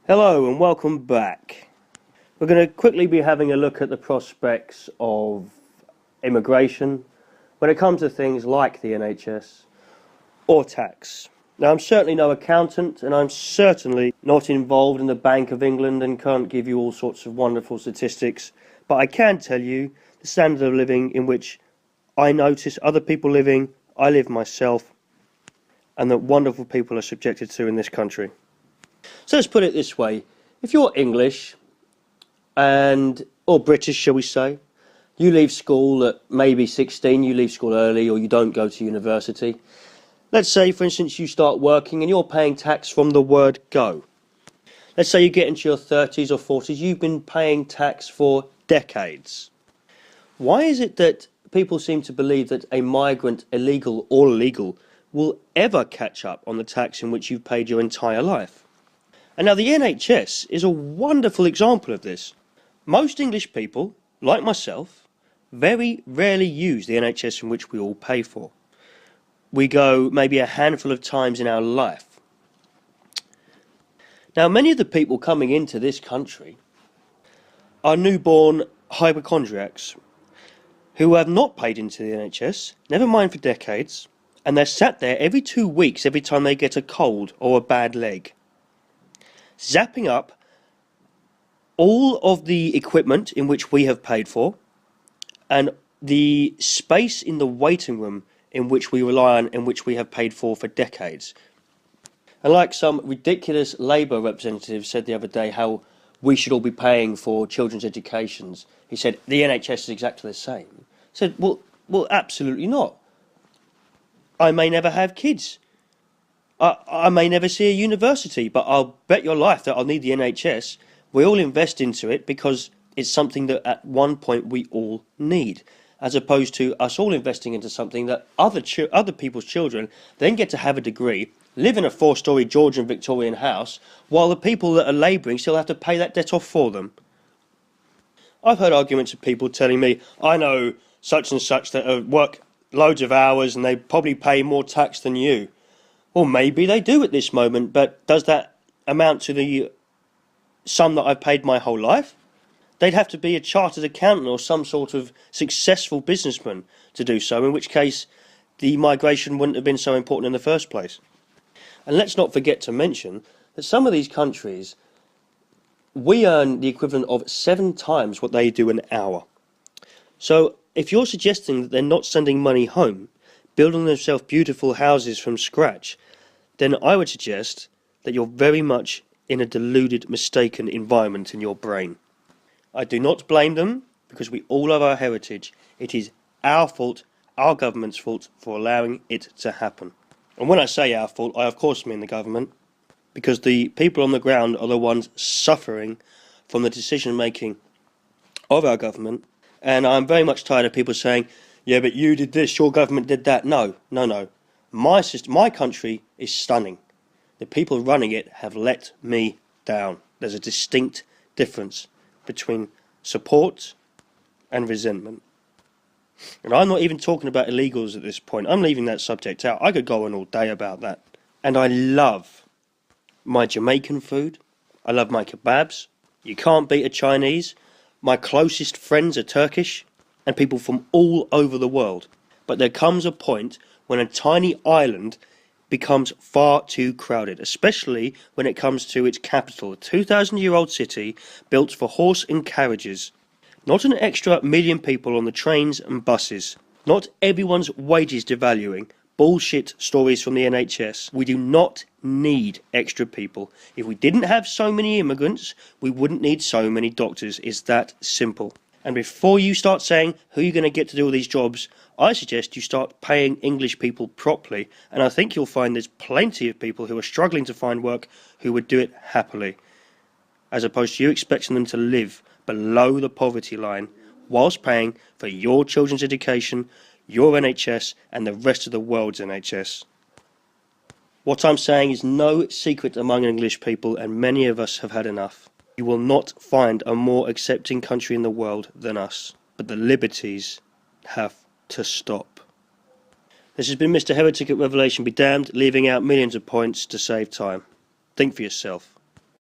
Hello and welcome back. We're going to quickly be having a look at the prospects of immigration when it comes to things like the NHS or tax. Now, I'm certainly no accountant and I'm certainly not involved in the Bank of England and can't give you all sorts of wonderful statistics, but I can tell you the standard of living in which I notice other people living, I live myself, and that wonderful people are subjected to in this country. So let's put it this way. If you're English or British, shall we say, you leave school at maybe 16, you leave school early, or you don't go to university. Let's say, for instance, you start working and you're paying tax from the word go. Let's say you get into your 30s or 40s, you've been paying tax for decades. Why is it that people seem to believe that a migrant, illegal or legal, will ever catch up on the tax in which you've paid your entire life? And now the NHS is a wonderful example of this. Most English people, like myself, very rarely use the NHS in which we all pay for. We go maybe a handful of times in our life. Now, many of the people coming into this country are newborn hypochondriacs who have not paid into the NHS, never mind for decades, and they're sat there every 2 weeks every time they get a cold or a bad leg, zapping up all of the equipment in which we have paid for and the space in the waiting room in which we rely on, in which we have paid for decades. And like some ridiculous Labour representative said the other day how we should all be paying for children's educations, he said the NHS is exactly the same. I said, well, absolutely not. I may never have kids. I may never see a university, but I'll bet your life that I'll need the NHS. We all invest into it because it's something that at one point we all need, as opposed to us all investing into something that other people's children then get to have a degree, live in a 4-storey Georgian Victorian house, while the people that are labouring still have to pay that debt off for them. I've heard arguments of people telling me, I know such and such that work loads of hours and they probably pay more tax than you. Well, maybe they do at this moment, but does that amount to the sum that I've paid my whole life? They'd have to be a chartered accountant or some sort of successful businessman to do so, in which case the migration wouldn't have been so important in the first place. And let's not forget to mention that some of these countries, we earn the equivalent of 7 times what they do an hour. So if you're suggesting that they're not sending money home, building themselves beautiful houses from scratch, then I would suggest that you're very much in a deluded, mistaken environment in your brain. I do not blame them, because we all have our heritage. It is our fault, our government's fault, for allowing it to happen. And when I say our fault, I of course mean the government, because the people on the ground are the ones suffering from the decision making of our government. And I'm very much tired of people saying, yeah, but you did this, your government did that. No. My country is stunning. The people running it have let me down. There's a distinct difference between support and resentment. And I'm not even talking about illegals at this point. I'm leaving that subject out. I could go on all day about that. And I love my Jamaican food. I love my kebabs. You can't beat a Chinese. My closest friends are Turkish and people from all over the world. But there comes a point when a tiny island becomes far too crowded, especially when it comes to its capital, a 2,000-year-old city built for horse and carriages. Not an extra 1 million people on the trains and buses. Not everyone's wages devaluing. Bullshit stories from the NHS. We do not need extra people. If we didn't have so many immigrants, we wouldn't need so many doctors. It's that simple. And before you start saying who you're going to get to do all these jobs, I suggest you start paying English people properly. And I think you'll find there's plenty of people who are struggling to find work who would do it happily, as opposed to you expecting them to live below the poverty line whilst paying for your children's education, your NHS, and the rest of the world's NHS. What I'm saying is no secret among English people, and many of us have had enough. You will not find a more accepting country in the world than us, but the liberties have to stop. This has been Mr. Heretic at Revelation Be Damned, leaving out millions of points to save time. Think for yourself.